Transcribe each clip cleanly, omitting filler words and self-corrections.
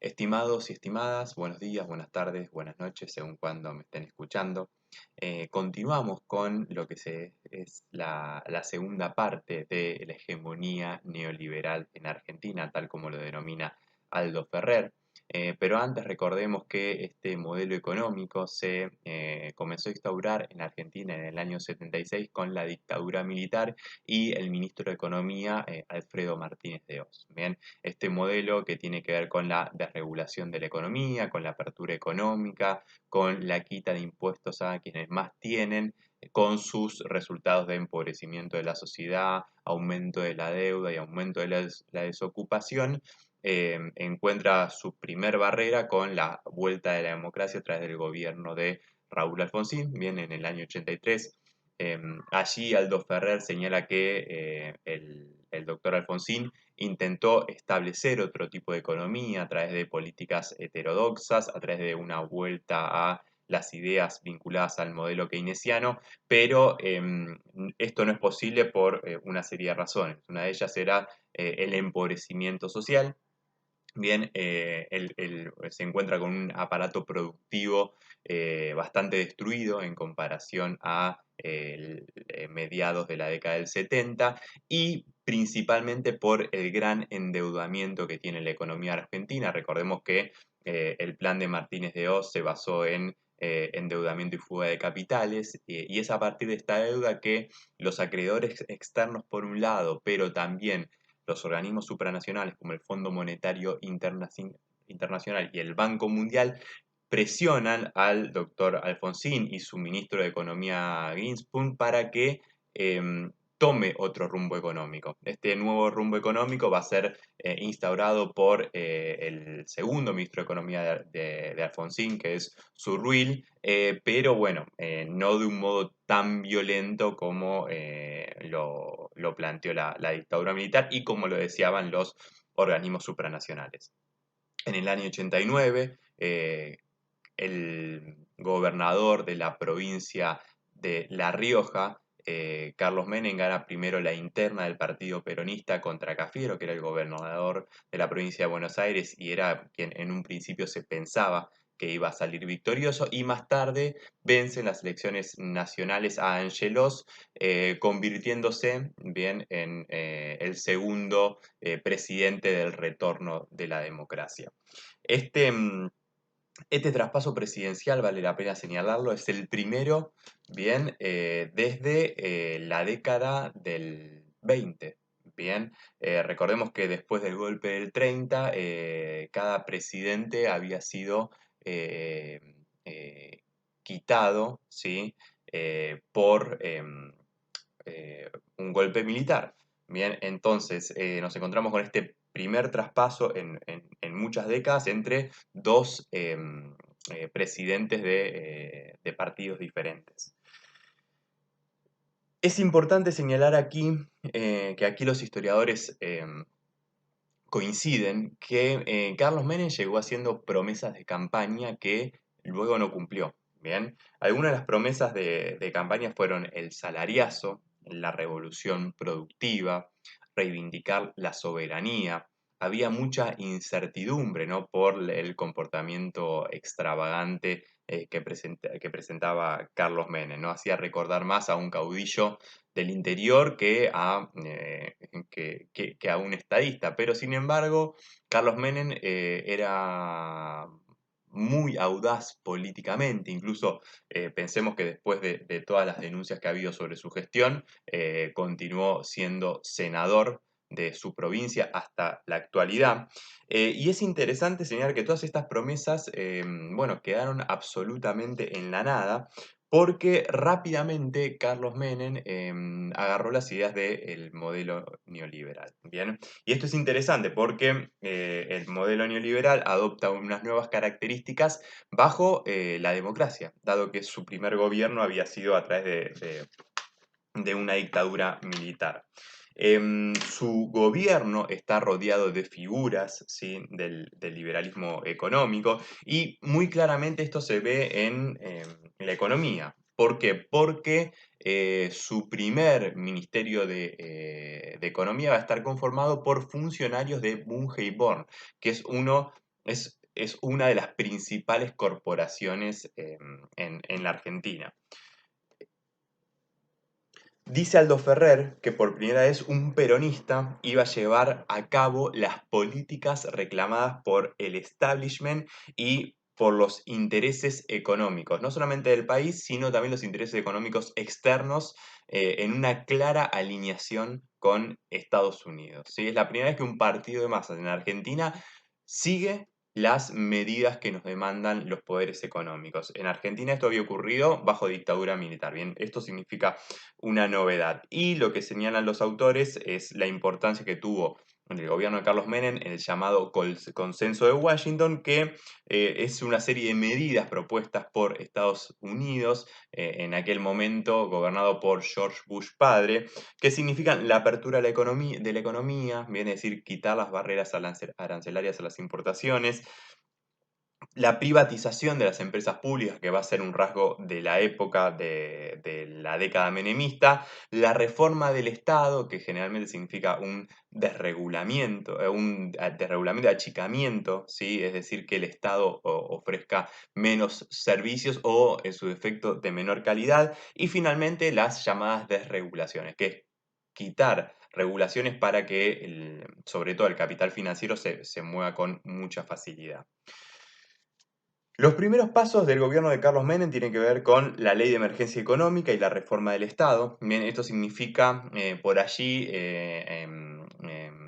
Estimados y estimadas, buenos días, buenas tardes, buenas noches, según cuando me estén escuchando. Continuamos con lo que es la segunda parte de la hegemonía neoliberal en Argentina, tal como lo denomina Aldo Ferrer. Pero antes recordemos que este modelo económico se comenzó a instaurar en Argentina en el año 76 con la dictadura militar y el ministro de Economía, Alfredo Martínez de Oz. Bien, este modelo que tiene que ver con la desregulación de la economía, con la apertura económica, con la quita de impuestos a quienes más tienen, con sus resultados de empobrecimiento de la sociedad, aumento de la deuda y aumento de la desocupación, encuentra su primer barrera con la vuelta de la democracia a través del gobierno de Raúl Alfonsín, bien en el año 83. Allí Aldo Ferrer señala que el doctor Alfonsín intentó establecer otro tipo de economía a través de políticas heterodoxas, a través de una vuelta a las ideas vinculadas al modelo keynesiano, pero esto no es posible por una serie de razones. Una de ellas era el empobrecimiento social. Bien, él se encuentra con un aparato productivo bastante destruido en comparación a mediados de la década del 70 y principalmente por el gran endeudamiento que tiene la economía argentina. Recordemos que el plan de Martínez de Oz se basó en endeudamiento y fuga de capitales y es a partir de esta deuda que los acreedores externos por un lado, pero también los organismos supranacionales como el Fondo Monetario Internacional y el Banco Mundial presionan al doctor Alfonsín y su ministro de Economía Greenspoon para que tome otro rumbo económico. Este nuevo rumbo económico va a ser instaurado por el segundo ministro de Economía de Alfonsín, que es Zurruil, pero bueno, no de un modo tan violento como lo planteó la dictadura militar y como lo deseaban los organismos supranacionales. En el año 89, el gobernador de la provincia de La Rioja, Carlos Menem, gana primero la interna del partido peronista contra Cafiero, que era el gobernador de la provincia de Buenos Aires y era quien en un principio se pensaba que iba a salir victorioso, y más tarde vence en las elecciones nacionales a Angelos, convirtiéndose bien en el segundo presidente del retorno de la democracia. Este, este traspaso presidencial, vale la pena señalarlo, es el primero, bien, desde la década del 20. Bien, recordemos que después del golpe del 30, cada presidente había sido eh, eh, quitado, ¿sí? Por un golpe militar. Bien, entonces nos encontramos con este primer traspaso en muchas décadas entre dos presidentes de partidos diferentes. Es importante señalar aquí que aquí los historiadores coinciden que Carlos Menem llegó haciendo promesas de campaña que luego no cumplió. Bien, algunas de las promesas de campaña fueron el salariazo, la revolución productiva, reivindicar la soberanía. Había mucha incertidumbre, ¿no?, por el comportamiento extravagante que presentaba Carlos Menem, ¿no? Hacía recordar más a un caudillo del interior que a un estadista. Pero sin embargo, Carlos Menem era muy audaz políticamente, incluso pensemos que después de todas las denuncias que ha habido sobre su gestión, continuó siendo senador de su provincia hasta la actualidad. Y es interesante señalar que todas estas promesas, bueno, quedaron absolutamente en la nada, porque rápidamente Carlos Menem agarró las ideas del modelo neoliberal. Bien, y esto es interesante porque el modelo neoliberal adopta unas nuevas características bajo la democracia, dado que su primer gobierno había sido a través de una dictadura militar. Su gobierno está rodeado de figuras, ¿sí?, del liberalismo económico, y muy claramente esto se ve en la economía. ¿Por qué? Porque su primer ministerio de Economía va a estar conformado por funcionarios de Bunge y Born, que es uno es una de las principales corporaciones en la Argentina. Dice Aldo Ferrer que por primera vez un peronista iba a llevar a cabo las políticas reclamadas por el establishment y por los intereses económicos, no solamente del país, sino también los intereses económicos externos, en una clara alineación con Estados Unidos. ¿Sí? Es la primera vez que un partido de masas en Argentina sigue las medidas que nos demandan los poderes económicos. En Argentina esto había ocurrido bajo dictadura militar. Bien, esto significa una novedad. Y lo que señalan los autores es la importancia que tuvo en el gobierno de Carlos Menem en el llamado Consenso de Washington, que es una serie de medidas propuestas por Estados Unidos, en aquel momento gobernado por George Bush padre, que significan la apertura de la economía, viene a decir quitar las barreras arancelarias a las importaciones, la privatización de las empresas públicas, que va a ser un rasgo de la época de la década menemista, la reforma del Estado, que generalmente significa un desregulamiento, desregulamiento de achicamiento, ¿sí? Es decir, que el Estado ofrezca menos servicios o, en su defecto, de menor calidad, y finalmente las llamadas desregulaciones, que es quitar regulaciones para que, sobre todo el capital financiero, se mueva con mucha facilidad. Los primeros pasos del gobierno de Carlos Menem tienen que ver con la ley de emergencia económica y la reforma del Estado. Bien, esto significa, por allí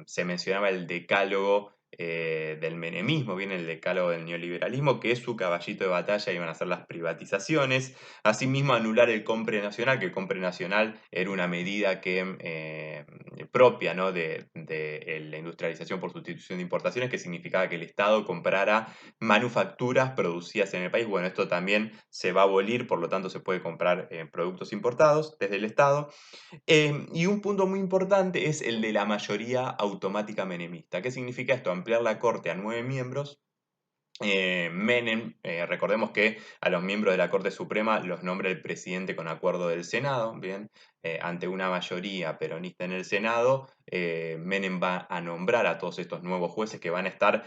se mencionaba el decálogo del menemismo, bien el decálogo del neoliberalismo, que es su caballito de batalla, iban a ser las privatizaciones. Asimismo, anular el compre nacional, que el compre nacional era una medida que, propia, ¿no? de la industrialización por sustitución de importaciones, que significaba que el Estado comprara manufacturas producidas en el país. Bueno, esto también se va a abolir, por lo tanto se puede comprar productos importados desde el Estado. Y un punto muy importante es el de la mayoría automática menemista. ¿Qué significa esto? Ampliar la Corte a 9 miembros. Menem, recordemos que a los miembros de la Corte Suprema los nombra el presidente con acuerdo del Senado, bien, ante una mayoría peronista en el Senado, Menem va a nombrar a todos estos nuevos jueces que van a estar,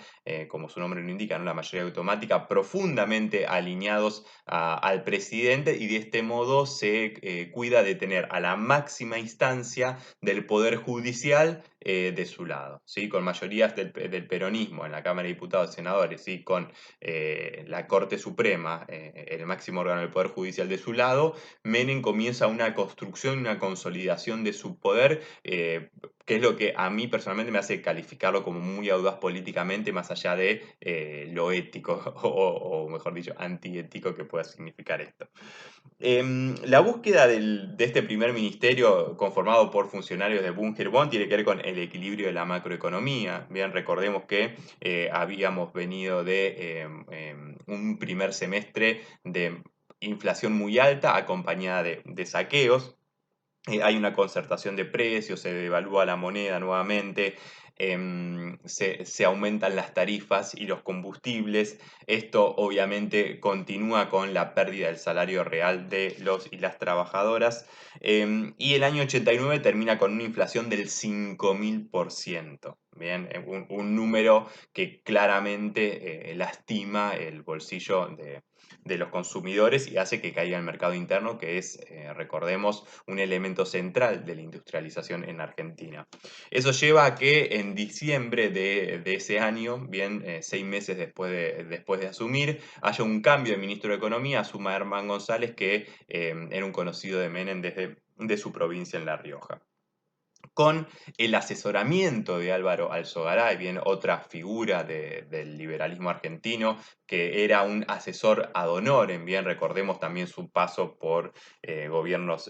como su nombre lo indica, ¿no? La mayoría automática, profundamente alineados al presidente, y de este modo se cuida de tener a la máxima instancia del Poder Judicial de su lado, ¿sí? Con mayorías del peronismo en la Cámara de Diputados y Senadores, ¿sí? Con la Corte Suprema, el máximo órgano del Poder Judicial de su lado, Menem comienza una construcción, una consolidación de su poder, que es lo que a mí personalmente me hace calificarlo como muy audaz políticamente, más allá de lo ético, o mejor dicho, antiético que pueda significar esto. La búsqueda de este primer ministerio conformado por funcionarios de Bunker-Bond tiene que ver con el equilibrio de la macroeconomía. Bien, recordemos que habíamos venido de un primer semestre de inflación muy alta acompañada de saqueos. Hay una concertación de precios, se devalúa la moneda nuevamente, se aumentan las tarifas y los combustibles. Esto obviamente continúa con la pérdida del salario real de los y las trabajadoras. Y el año 89 termina con una inflación del 5000%. Bien, un número que claramente lastima el bolsillo de los consumidores y hace que caiga el mercado interno, que es, recordemos, un elemento central de la industrialización en Argentina. Eso lleva a que en diciembre de ese año, bien, 6 meses después de asumir, haya un cambio de ministro de Economía, asuma Herman González, que era un conocido de Menem de su provincia en La Rioja, con el asesoramiento de Álvaro Alzogaray, bien, otra figura del liberalismo argentino, que era un asesor ad honorem, bien, recordemos también su paso por gobiernos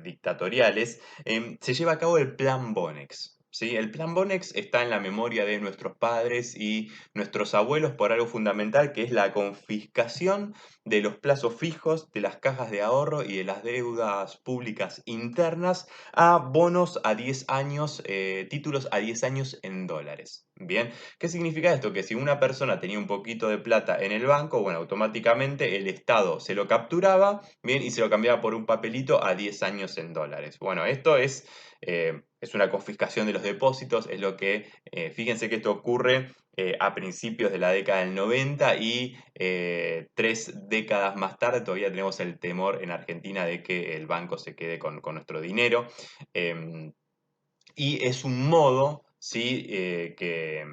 dictatoriales. Se lleva a cabo el Plan Bonex. ¿Sí? El Plan Bonex está en la memoria de nuestros padres y nuestros abuelos por algo fundamental, que es la confiscación de los plazos fijos, de las cajas de ahorro y de las deudas públicas internas, a bonos a 10 años, títulos a 10 años en dólares. Bien, ¿qué significa esto? Que si una persona tenía un poquito de plata en el banco, bueno, automáticamente el Estado se lo capturaba, bien, y se lo cambiaba por un papelito a 10 años en dólares. Bueno, esto es una confiscación de los depósitos, es lo que, fíjense que esto ocurre a principios de la década del 90 y 3 décadas más tarde todavía tenemos el temor en Argentina de que el banco se quede con nuestro dinero. Em, y es un modo, ¿sí? Que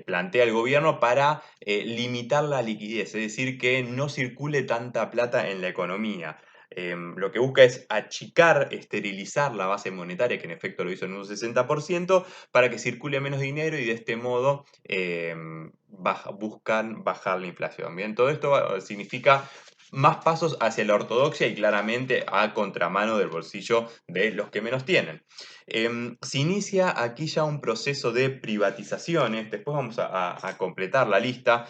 plantea el gobierno para limitar la liquidez, es decir, que no circule tanta plata en la economía. Lo que busca es achicar, esterilizar la base monetaria, que en efecto lo hizo en un 60%, para que circule menos dinero y de este modo buscan bajar la inflación. Bien, todo esto significa más pasos hacia la ortodoxia y claramente a contramano del bolsillo de los que menos tienen. Se inicia aquí ya un proceso de privatizaciones, después vamos a completar la lista,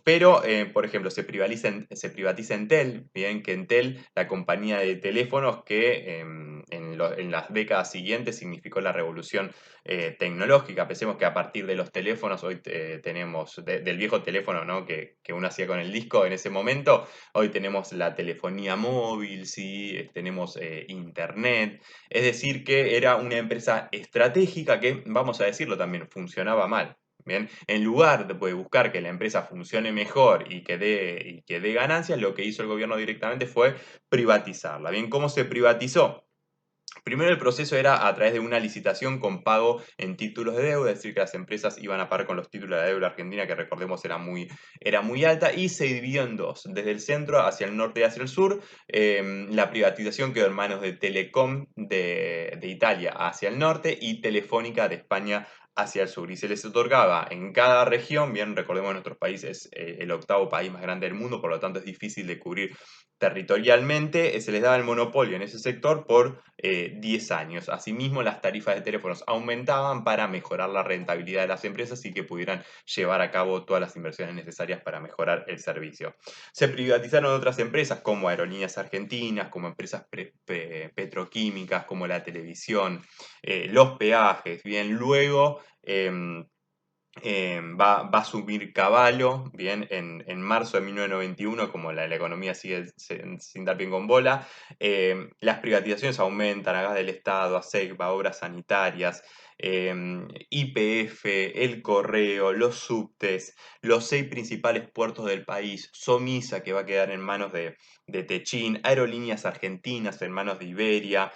pero por ejemplo se privatiza Entel, bien que Entel, la compañía de teléfonos que en las décadas siguientes significó la revolución tecnológica. Pensemos que a partir de los teléfonos, hoy tenemos, del viejo teléfono, ¿no? que uno hacía con el disco en ese momento, hoy tenemos la telefonía móvil, ¿sí? Tenemos internet. Es decir, que era una empresa estratégica que, vamos a decirlo también, funcionaba mal. Bien, en lugar de buscar que la empresa funcione mejor y que dé ganancias, lo que hizo el gobierno directamente fue privatizarla. Bien, ¿cómo se privatizó? Primero el proceso era a través de una licitación con pago en títulos de deuda, es decir, que las empresas iban a pagar con los títulos de deuda argentina, que recordemos era muy alta, y se dividió en dos, desde el centro hacia el norte y hacia el sur. La privatización quedó en manos de Telecom de Italia hacia el norte y Telefónica de España hacia el sur. Y se les otorgaba en cada región, bien, recordemos que nuestro país es el octavo país más grande del mundo, por lo tanto es difícil de cubrir territorialmente, se les daba el monopolio en ese sector por 10 años. Asimismo, las tarifas de teléfonos aumentaban para mejorar la rentabilidad de las empresas y que pudieran llevar a cabo todas las inversiones necesarias para mejorar el servicio. Se privatizaron otras empresas como Aerolíneas Argentinas, como empresas petroquímicas, como la televisión, los peajes. Bien, luego va a subir Caballo, bien, en marzo de 1991, como la economía sigue sin dar bien con bola, las privatizaciones aumentan, a gas del Estado, a SECBA, obras sanitarias, YPF, el correo, los subtes, los 6 principales puertos del país, Somisa, que va a quedar en manos de Techín, Aerolíneas Argentinas en manos de Iberia,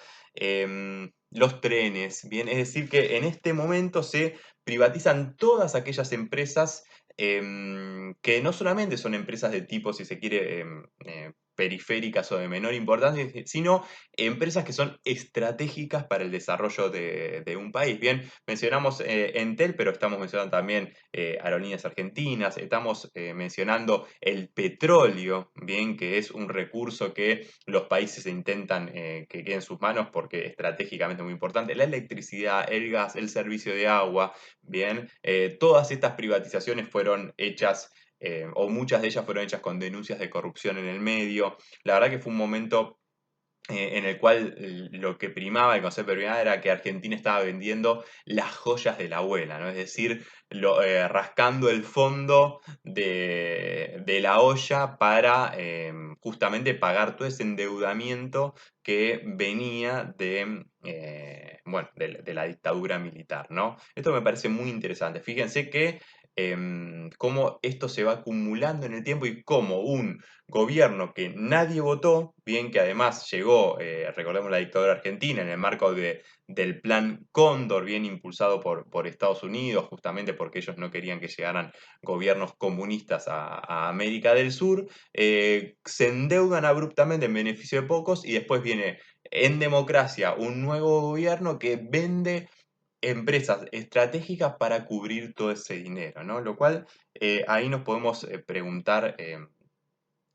los trenes, bien, es decir que en este momento se privatizan todas aquellas empresas que no solamente son empresas de tipo, si se quiere, periféricas o de menor importancia, sino empresas que son estratégicas para el desarrollo de un país. Bien, mencionamos Entel, pero estamos mencionando también Aerolíneas Argentinas, estamos mencionando el petróleo, bien, que es un recurso que los países intentan que quede en sus manos porque estratégicamente es muy importante, la electricidad, el gas, el servicio de agua. Bien, todas estas privatizaciones fueron hechas, o muchas de ellas fueron hechas con denuncias de corrupción en el medio. La verdad que fue un momento en el cual lo que primaba, el concepto que primaba era que Argentina estaba vendiendo las joyas de la abuela, ¿no? Es decir, rascando el fondo de la olla para justamente pagar todo ese endeudamiento que venía bueno, de la dictadura militar, ¿no? Esto me parece muy interesante. Fíjense que cómo esto se va acumulando en el tiempo y cómo un gobierno que nadie votó, bien que además llegó, recordemos la dictadura argentina, en el marco del plan Cóndor, bien impulsado por Estados Unidos, justamente porque ellos no querían que llegaran gobiernos comunistas a América del Sur, se endeudan abruptamente en beneficio de pocos y después viene en democracia un nuevo gobierno que vende empresas estratégicas para cubrir todo ese dinero, ¿no? Lo cual ahí nos podemos preguntar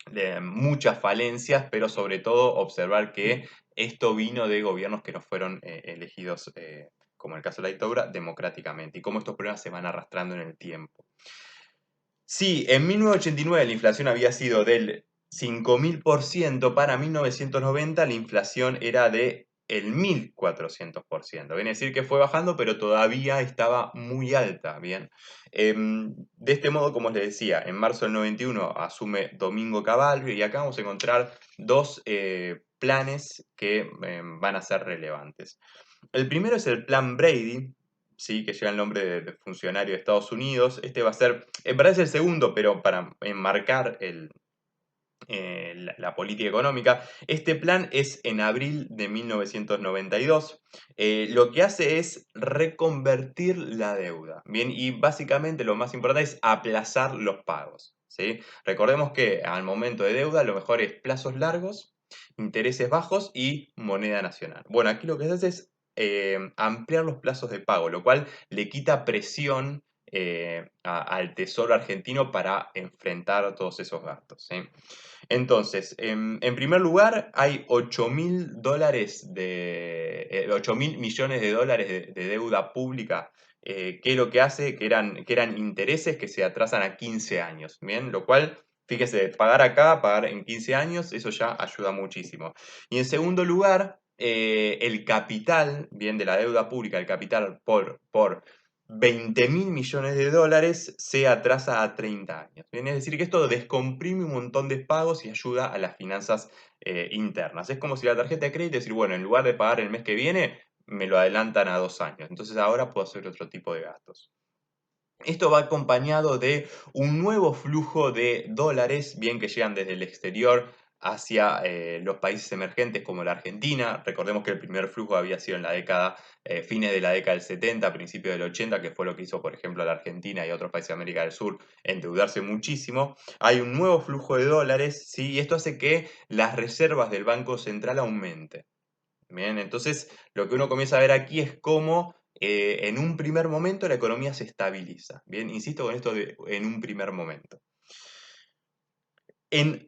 de muchas falencias, pero sobre todo observar que esto vino de gobiernos que no fueron elegidos, como en el caso de la dictadura, democráticamente, y cómo estos problemas se van arrastrando en el tiempo. Sí, en 1989 la inflación había sido del 5.000%, para 1990 la inflación era de el 1.400%. Viene a decir que fue bajando, pero todavía estaba muy alta, ¿bien? De este modo, como les decía, en marzo del 91 asume Domingo Cavallo y acá vamos a encontrar dos planes que van a ser relevantes. El primero es el Plan Brady, sí, que lleva el nombre de funcionario de Estados Unidos. Este va a ser, en verdad es el segundo, pero para enmarcar la política económica. Este plan es en abril de 1992. Lo que hace es reconvertir la deuda. Bien, y básicamente lo más importante es aplazar los pagos. ¿Sí? Recordemos que al momento de deuda lo mejor es plazos largos, intereses bajos y moneda nacional. Bueno, aquí lo que se hace es ampliar los plazos de pago, lo cual le quita presión al Tesoro argentino para enfrentar todos esos gastos. ¿Sí? Entonces, en primer lugar, hay 8 mil millones de dólares de deuda pública, que lo que hace, que eran intereses que se atrasan a 15 años, ¿bien? Lo cual, fíjese, pagar acá, pagar en 15 años, eso ya ayuda muchísimo. Y en segundo lugar, el capital, bien, de la deuda pública, el capital por 20 mil millones de dólares se atrasa a 30 años. Bien, es decir, que esto descomprime un montón de pagos y ayuda a las finanzas internas. Es como si la tarjeta de crédito, decir, bueno, en lugar de pagar el mes que viene, me lo adelantan a 2 años. Entonces ahora puedo hacer otro tipo de gastos. Esto va acompañado de un nuevo flujo de dólares, bien que llegan desde el exterior hacia los países emergentes como la Argentina. Recordemos que el primer flujo había sido en la década, fines de la década del 70, principios del 80, que fue lo que hizo, por ejemplo, la Argentina y otros países de América del Sur endeudarse muchísimo. Hay un nuevo flujo de dólares, ¿sí? Y esto hace que las reservas del Banco Central aumenten. Bien, entonces lo que uno comienza a ver aquí es cómo en un primer momento la economía se estabiliza. Bien, insisto con esto de en un primer momento. En,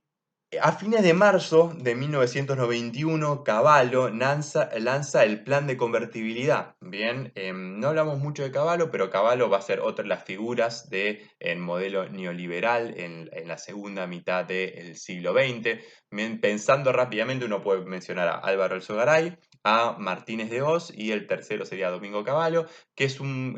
a fines de marzo de 1991, Cavallo lanza el plan de convertibilidad. Bien, no hablamos mucho de Cavallo, pero Cavallo va a ser otra de las figuras del modelo neoliberal en la segunda mitad del siglo XX. Bien, pensando rápidamente, uno puede mencionar a Álvaro Alzogaray, a Martínez de Oz y el tercero sería Domingo Cavallo, que es un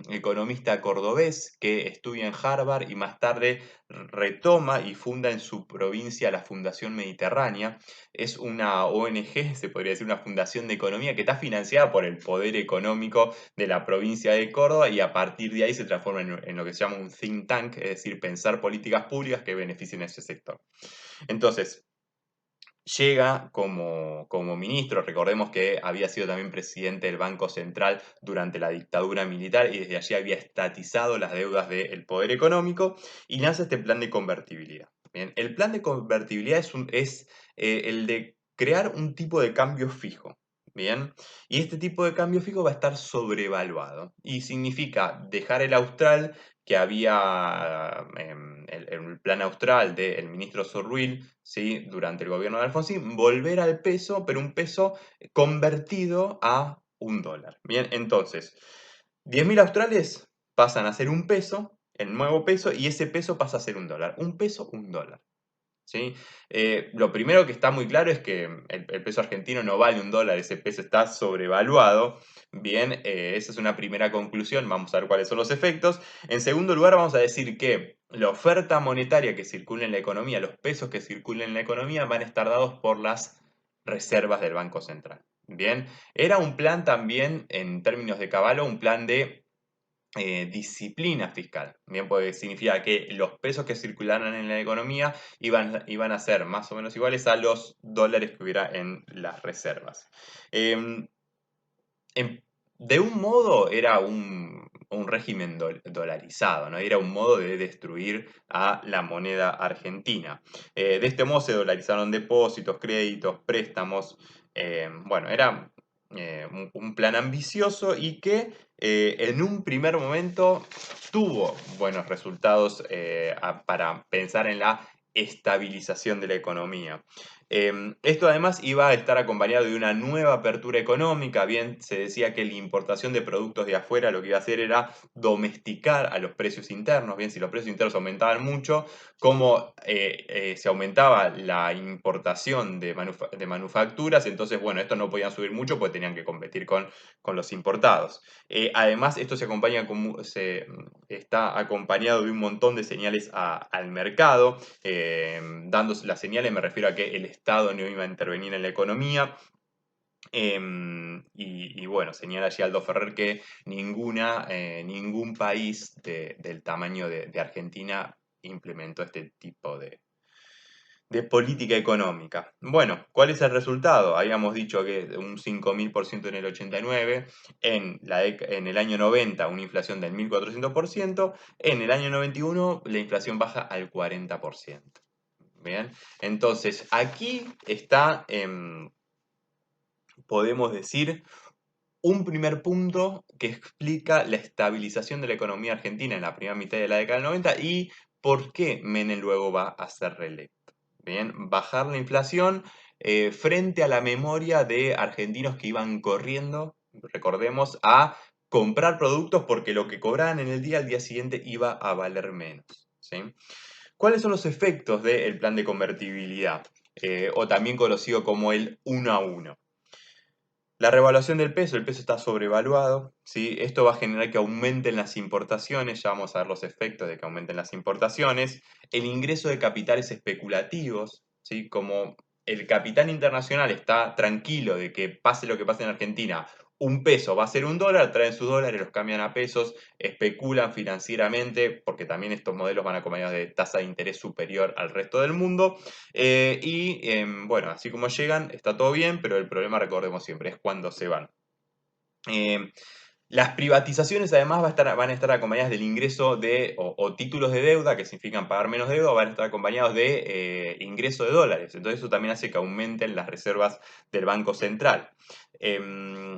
economista cordobés que estudia en Harvard y más tarde retoma y funda en su provincia la Fundación Mediterránea. Es una ONG, se podría decir una fundación de economía que está financiada por el poder económico de la provincia de Córdoba y a partir de ahí se transforma en lo que se llama un think tank, es decir, pensar políticas públicas que beneficien a ese sector. Entonces, llega como ministro, recordemos que había sido también presidente del Banco Central durante la dictadura militar y desde allí había estatizado las deudas del poder económico y lanza este plan de convertibilidad. Bien, el plan de convertibilidad es el de crear un tipo de cambio fijo. Bien, y este tipo de cambio fijo va a estar sobrevaluado y significa dejar el austral que había el plan austral del ministro Zorril, ¿sí? Durante el gobierno de Alfonsín, volver al peso, pero un peso convertido a un dólar. Bien, entonces, 10.000 australes pasan a ser un peso, el nuevo peso, y ese peso pasa a ser un dólar. Un peso, un dólar. ¿Sí? Lo primero que está muy claro es que el peso argentino no vale un dólar, ese peso está sobrevaluado. Bien, esa es una primera conclusión, vamos a ver cuáles son los efectos. En segundo lugar, vamos a decir que la oferta monetaria que circula en la economía, los pesos que circulan en la economía van a estar dados por las reservas del Banco Central. Bien, era un plan también, en términos de Cavallo, un plan de disciplina fiscal. Bien, porque significa que los pesos que circularan en la economía iban a ser más o menos iguales a los dólares que hubiera en las reservas. Em, em, de un modo era un régimen dolarizado, ¿no? Era un modo de destruir a la moneda argentina. De este modo se dolarizaron depósitos, créditos, préstamos. Bueno, era un plan ambicioso y que en un primer momento tuvo buenos resultados para pensar en la estabilización de la economía. Esto además iba a estar acompañado de una nueva apertura económica. Bien, se decía que la importación de productos de afuera lo que iba a hacer era domesticar a los precios internos. Bien, si los precios internos aumentaban mucho, como se aumentaba la importación de manufacturas, entonces, bueno, estos no podían subir mucho porque tenían que competir con los importados. Además, esto está acompañado de un montón de señales al mercado. Dando las señales me refiero a que el Estado no iba a intervenir en la economía. Y bueno, señala allí Aldo Ferrer que ningún país del tamaño de Argentina implementó este tipo de política económica. Bueno, ¿cuál es el resultado? Habíamos dicho que un 5.000% en el 89, en el año 90 una inflación del 1.400%, en el año 91 la inflación baja al 40%. Bien, entonces aquí está, podemos decir, un primer punto que explica la estabilización de la economía argentina en la primera mitad de la década del 90 y por qué Menem luego va a ser reelecto. Bien, bajar la inflación frente a la memoria de argentinos que iban corriendo, recordemos, a comprar productos porque lo que cobraban en el día al día siguiente iba a valer menos. ¿Sí? ¿Cuáles son los efectos del plan de convertibilidad? O también conocido como el 1 a 1. La revaluación del peso, el peso está sobrevaluado, ¿sí? Esto va a generar que aumenten las importaciones, ya vamos a ver los efectos de que aumenten las importaciones, el ingreso de capitales especulativos, ¿sí? Como el capital internacional está tranquilo de que pase lo que pase en Argentina, un peso va a ser un dólar, traen sus dólares, los cambian a pesos, especulan financieramente, porque también estos modelos van acompañados de tasa de interés superior al resto del mundo, bueno, así como llegan, está todo bien, pero el problema, recordemos siempre, es cuando se van. Em, las privatizaciones además van a estar acompañadas del ingreso o títulos de deuda, que significan pagar menos deuda, van a estar acompañados de ingreso de dólares. Entonces eso también hace que aumenten las reservas del Banco Central.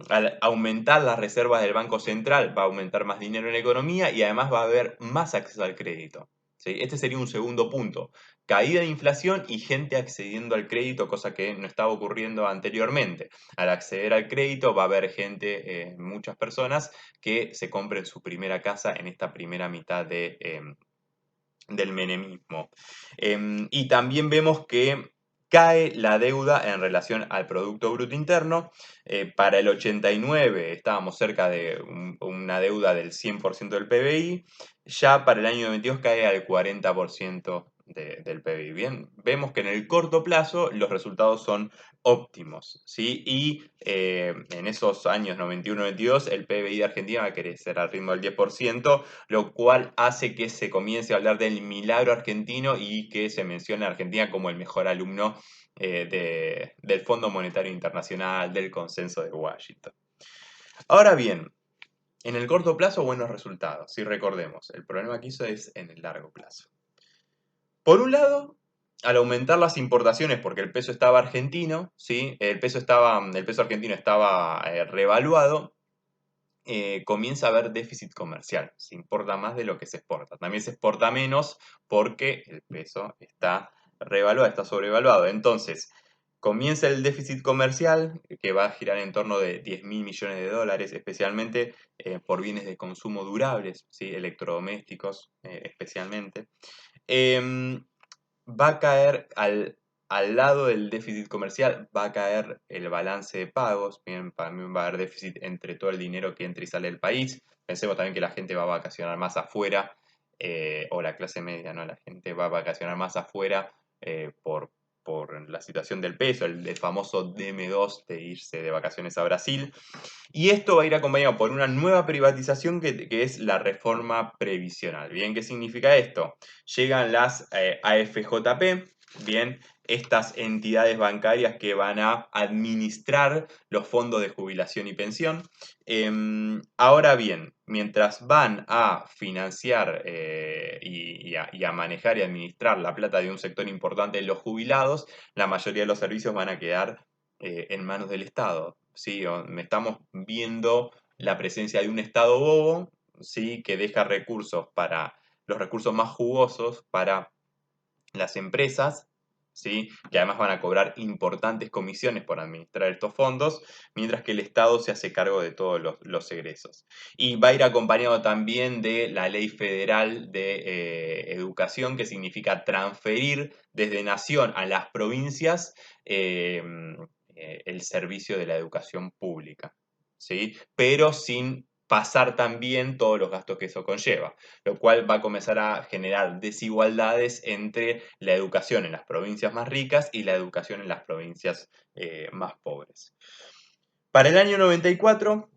Al aumentar las reservas del Banco Central va a aumentar más dinero en la economía y además va a haber más acceso al crédito. ¿Sí? Este sería un segundo punto. Caída de inflación y gente accediendo al crédito, cosa que no estaba ocurriendo anteriormente. Al acceder al crédito va a haber gente, muchas personas, que se compren su primera casa en esta primera mitad del menemismo. Y también vemos que cae la deuda en relación al Producto Bruto Interno. Para el 89 estábamos cerca de una deuda del 100% del PBI, ya para el año 92 cae al 40% del PBI. Bien, vemos que en el corto plazo los resultados son óptimos, ¿sí? Y en esos años 91-92 el PBI de Argentina va a crecer al ritmo del 10%, lo cual hace que se comience a hablar del milagro argentino y que se mencione a Argentina como el mejor alumno del Fondo Monetario Internacional, del consenso de Washington. Ahora bien, en el corto plazo, buenos resultados, si recordemos, el problema que hizo es en el largo plazo. Por un lado, al aumentar las importaciones, porque el peso estaba argentino, ¿sí? El peso argentino estaba revaluado, comienza a haber déficit comercial. Se importa más de lo que se exporta. También se exporta menos porque el peso está revaluado, está sobrevaluado. Entonces, comienza el déficit comercial que va a girar en torno de 10.000 millones de dólares, especialmente por bienes de consumo durables, ¿sí? Electrodomésticos especialmente. Em, Va a caer al lado del déficit comercial, va a caer el balance de pagos, bien, también va a haber déficit entre todo el dinero que entra y sale del país. Pensemos también que la gente va a vacacionar más afuera, o la clase media, ¿no? La gente va a vacacionar más afuera por la situación del peso, el famoso DM2 de irse de vacaciones a Brasil. Y esto va a ir acompañado por una nueva privatización que es la reforma previsional. Bien, ¿qué significa esto? Llegan las AFJP, bien, estas entidades bancarias que van a administrar los fondos de jubilación y pensión. Ahora bien, mientras van a financiar y a manejar y administrar la plata de un sector importante de los jubilados, la mayoría de los servicios van a quedar en manos del Estado. ¿Sí? Estamos viendo la presencia de un Estado bobo, ¿sí? Que deja los recursos más jugosos para las empresas, ¿sí? Que además van a cobrar importantes comisiones por administrar estos fondos, mientras que el Estado se hace cargo de todos los egresos. Y va a ir acompañado también de la ley federal de educación, que significa transferir desde nación a las provincias el servicio de la educación pública, ¿sí? Pero sin pasar también todos los gastos que eso conlleva, lo cual va a comenzar a generar desigualdades entre la educación en las provincias más ricas y la educación en las provincias más pobres. Para el año 94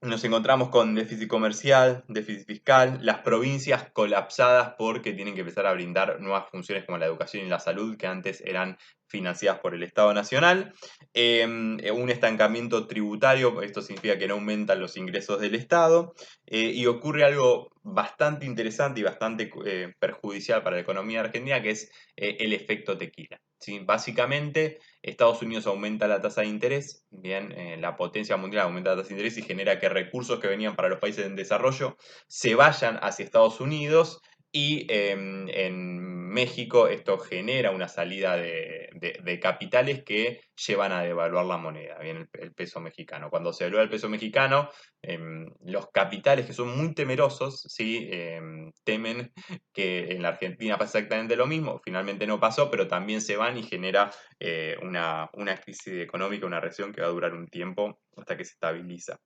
nos encontramos con déficit comercial, déficit fiscal, las provincias colapsadas porque tienen que empezar a brindar nuevas funciones como la educación y la salud que antes eran financiadas por el Estado Nacional, un estancamiento tributario, esto significa que no aumentan los ingresos del Estado, y ocurre algo bastante interesante y bastante perjudicial para la economía argentina, que es el efecto tequila. ¿Sí? Básicamente, Estados Unidos aumenta la tasa de interés, bien, la potencia mundial aumenta la tasa de interés y genera que recursos que venían para los países en desarrollo se vayan hacia Estados Unidos y en México esto genera una salida de capitales que llevan a devaluar la moneda, bien, el peso mexicano. Cuando se devalúa el peso mexicano, los capitales que son muy temerosos, ¿sí? Temen que en la Argentina pasa exactamente lo mismo, finalmente no pasó, pero también se van y genera una crisis económica, una recesión que va a durar un tiempo hasta que se estabiliza.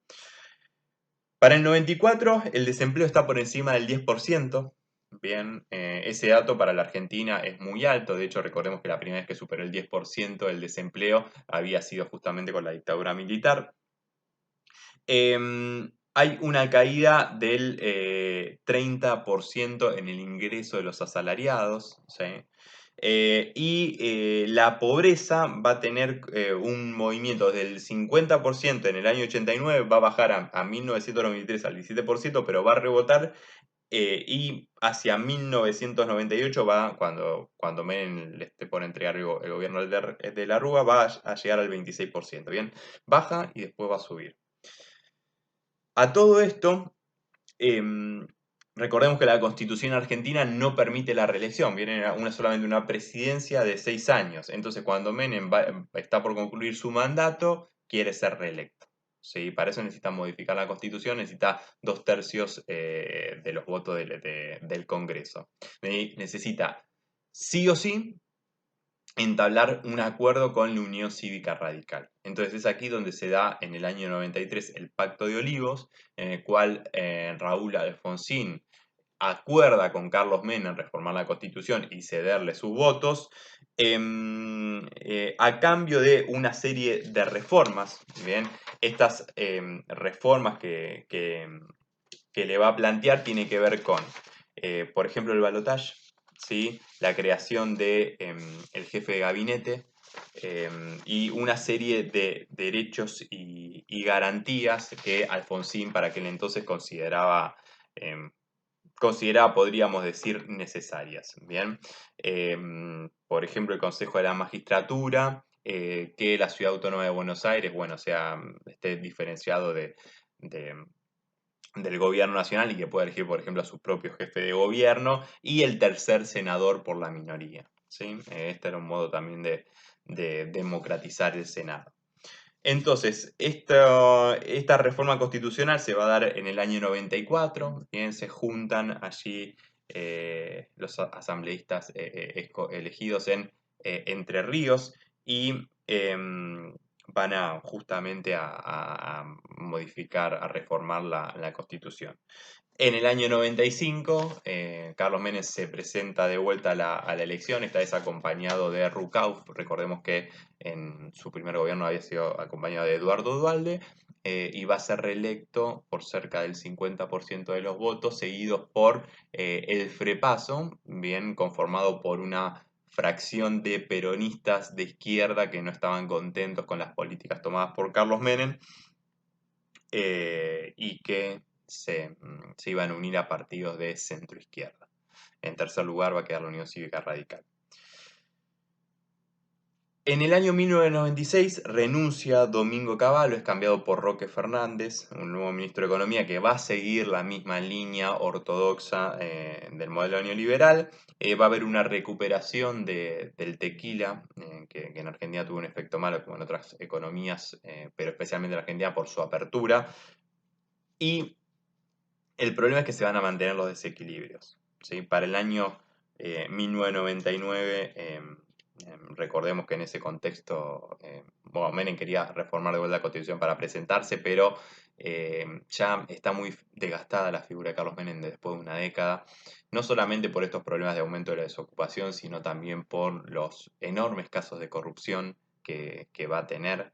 Para el 94 el desempleo está por encima del 10%. Bien, ese dato para la Argentina es muy alto. De hecho, recordemos que la primera vez que superó el 10% del desempleo había sido justamente con la dictadura militar. Hay una caída del 30% en el ingreso de los asalariados, ¿sí? La pobreza va a tener un movimiento del 50% en el año 89, va a bajar a 1993 al 17%, pero va a rebotar y hacia 1998 va, cuando Menem le pone a entregar el gobierno de la Rúa, va a llegar al 26%, ¿bien? Baja y después va a subir. A todo esto, em, recordemos que la Constitución argentina no permite la reelección, viene solamente una presidencia de 6 años. Entonces, cuando Menem está por concluir su mandato, quiere ser reelecto. ¿Sí? Para eso necesita modificar la Constitución, necesita 2/3 de los votos del Congreso. Necesita sí o sí entablar un acuerdo con la Unión Cívica Radical. Entonces es aquí donde se da en el año 93 el Pacto de Olivos, en el cual Raúl Alfonsín acuerda con Carlos Menem reformar la Constitución y cederle sus votos, a cambio de una serie de reformas. Bien, estas reformas que le va a plantear tiene que ver con, por ejemplo, el balotaje, ¿sí? La creación de el jefe de gabinete y una serie de derechos y garantías que Alfonsín para aquel entonces em, consideraba, podríamos decir, necesarias. Bien, por ejemplo, el Consejo de la Magistratura, que la Ciudad Autónoma de Buenos Aires, bueno, sea, esté diferenciado de- del gobierno nacional y que pueda elegir, por ejemplo, a su propio jefe de gobierno y el tercer senador por la minoría. ¿Sí? Este era un modo también de democratizar el Senado. Entonces, esta reforma constitucional se va a dar en el año 94, bien, se juntan allí los asambleístas elegidos en Entre Ríos y van a justamente a modificar, a reformar la Constitución. En el año 95, Carlos Menem se presenta de vuelta a la elección, esta vez acompañado de Rucauf. Recordemos que en su primer gobierno había sido acompañado de Eduardo Duhalde, y va a ser reelecto por cerca del 50% de los votos, seguidos por el Frepaso, bien conformado por una fracción de peronistas de izquierda que no estaban contentos con las políticas tomadas por Carlos Menem, y que se iban a unir a partidos de centro izquierda. En tercer lugar va a quedar la Unión Cívica Radical. En el año 1996 renuncia Domingo Cavallo, es cambiado por Roque Fernández, un nuevo ministro de Economía que va a seguir la misma línea ortodoxa del modelo neoliberal. Va a haber una recuperación del tequila, que en Argentina tuvo un efecto malo como en otras economías, pero especialmente en Argentina por su apertura. Y el problema es que se van a mantener los desequilibrios. ¿Sí? Para el año 1999, recordemos que en ese contexto, bueno, Menem quería reformar de vuelta la Constitución para presentarse, pero ya está muy desgastada la figura de Carlos Menem después de una década, no solamente por estos problemas de aumento de la desocupación, sino también por los enormes casos de corrupción que va a tener.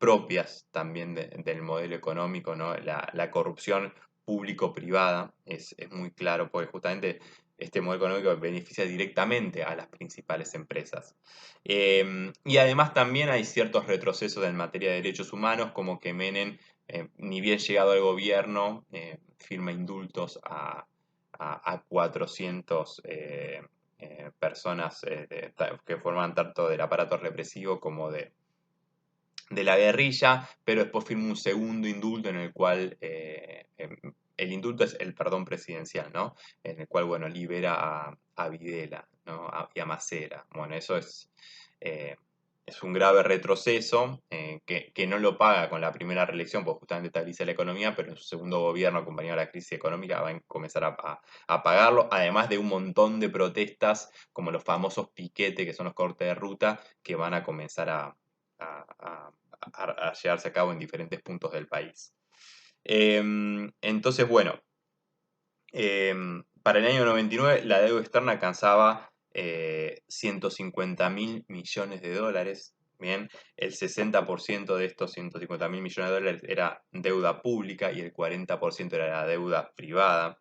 propias también del modelo económico, ¿no? La corrupción público-privada es muy claro, porque justamente este modelo económico beneficia directamente a las principales empresas. Y además también hay ciertos retrocesos en materia de derechos humanos, como que Menem, ni bien llegado al gobierno, firma indultos a 400 personas que forman tanto del aparato represivo como de la guerrilla, pero después firma un segundo indulto en el cual el indulto es el perdón presidencial, ¿no? En el cual, bueno, libera a Videla, ¿no? Y a Macera. Bueno, eso eh, es un grave retroceso que no lo paga con la primera reelección, porque justamente estabiliza la economía, pero en su segundo gobierno, acompañado de la crisis económica, va a comenzar a pagarlo, además de un montón de protestas, como los famosos piquetes, que son los cortes de ruta, que van a comenzar a- a- a llevarse a cabo en diferentes puntos del país. Entonces, bueno, para el año 99 la deuda externa alcanzaba 150 mil millones de dólares. Bien, el 60% de estos 150 mil millones de dólares era deuda pública y el 40% era la deuda privada.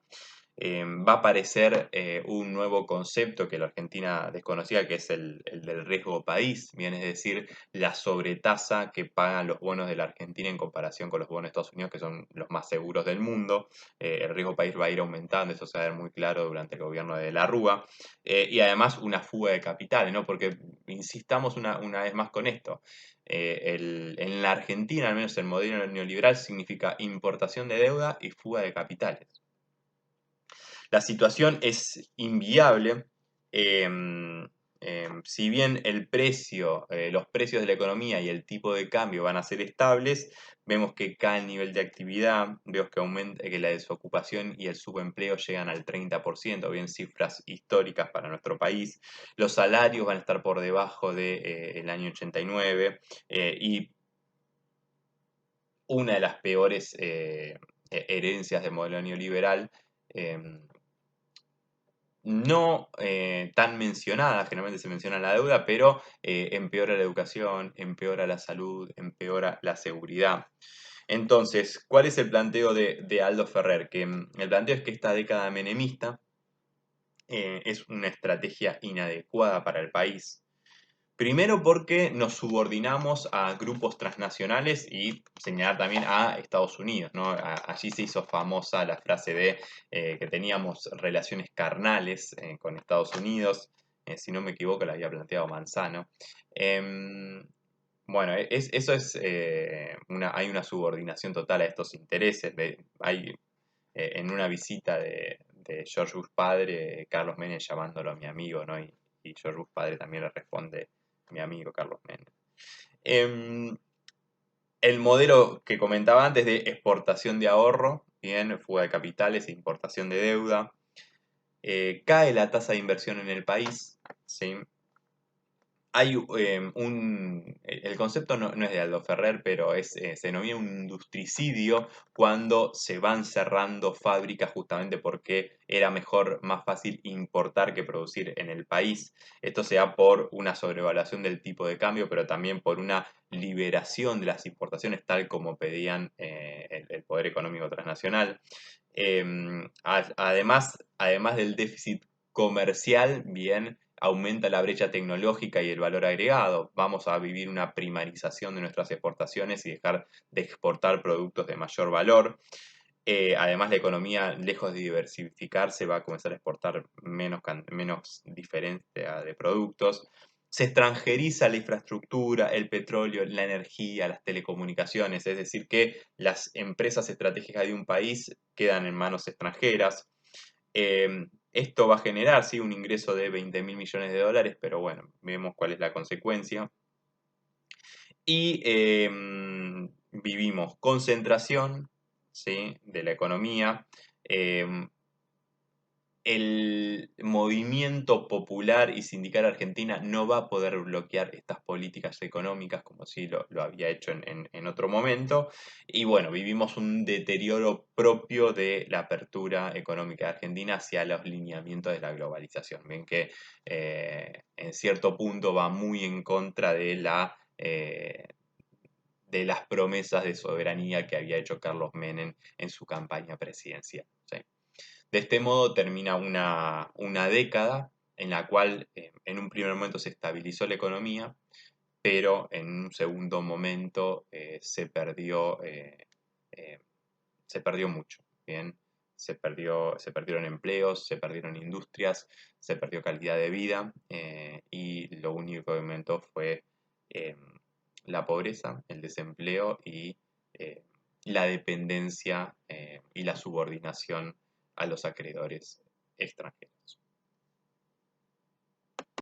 Va a aparecer un nuevo concepto que la Argentina desconocía, que es el del riesgo país, bien, es decir, la sobretasa que pagan los bonos de la Argentina en comparación con los bonos de Estados Unidos, que son los más seguros del mundo. El riesgo país va a ir aumentando, eso se va a ver muy claro durante el gobierno de la Rúa. Y además una fuga de capitales, ¿no? Porque insistamos una vez más con esto. En la Argentina, al menos el modelo neoliberal, significa importación de deuda y fuga de capitales. La situación es inviable. Si bien los precios de la economía y el tipo de cambio van a ser estables, vemos que cae el nivel de actividad, vemos que aumenta, que la desocupación y el subempleo llegan al 30%, bien cifras históricas para nuestro país. Los salarios van a estar por debajo del año 89 y una de las peores herencias del modelo neoliberal. No tan mencionada, generalmente se menciona la deuda, pero empeora la educación, empeora la salud, empeora la seguridad. Entonces, ¿cuál es el planteo de Aldo Ferrer? El planteo es que esta década menemista es una estrategia inadecuada para el país. Primero porque nos subordinamos a grupos transnacionales y señalar también a Estados Unidos, ¿no? Allí se hizo famosa la frase de que teníamos relaciones carnales con Estados Unidos, si no me equivoco la había planteado Manzano. Em, bueno, eso es hay una subordinación total a estos intereses. En una visita de George Bush padre, Carlos Menem llamándolo a mi amigo, ¿no? Y George Bush padre también le responde mi amigo Carlos Menem. Em, el modelo que comentaba antes de exportación de ahorro, bien, fuga de capitales e importación de deuda, cae la tasa de inversión en el país, ¿sí? Hay el concepto no es de Aldo Ferrer, pero se denomina un industricidio cuando se van cerrando fábricas justamente porque era mejor, más fácil importar que producir en el país. Esto se da por una sobrevaluación del tipo de cambio, pero también por una liberación de las importaciones tal como pedían el poder económico transnacional. Además del déficit comercial, bien, aumenta la brecha tecnológica y el valor agregado. Vamos a vivir una primarización de nuestras exportaciones y dejar de exportar productos de mayor valor. Además, la economía, lejos de diversificarse, va a comenzar a exportar menos diferencia de productos. Se extranjeriza la infraestructura, el petróleo, la energía, las telecomunicaciones, es decir, que las empresas estratégicas de un país quedan en manos extranjeras. Esto va a generar, sí, un ingreso de 20 mil millones de dólares, pero bueno, vemos cuál es la consecuencia. Y vivimos concentración, ¿sí?, de la economía. em, el movimiento popular y sindical argentina no va a poder bloquear estas políticas económicas como si lo había hecho en otro momento. Y bueno, vivimos un deterioro propio de la apertura económica de Argentina hacia los lineamientos de la globalización. Ven que en cierto punto va muy en contra de de las promesas de soberanía que había hecho Carlos Menem en su campaña presidencial. ¿Sí? De este modo termina una década en la cual en un primer momento se estabilizó la economía, pero en un segundo momento eh, se perdió mucho. ¿Bien? Se perdieron empleos, se perdieron industrias, se perdió calidad de vida y lo único que aumentó fue eh, la pobreza, el desempleo y eh, la dependencia y la subordinación a los acreedores extranjeros.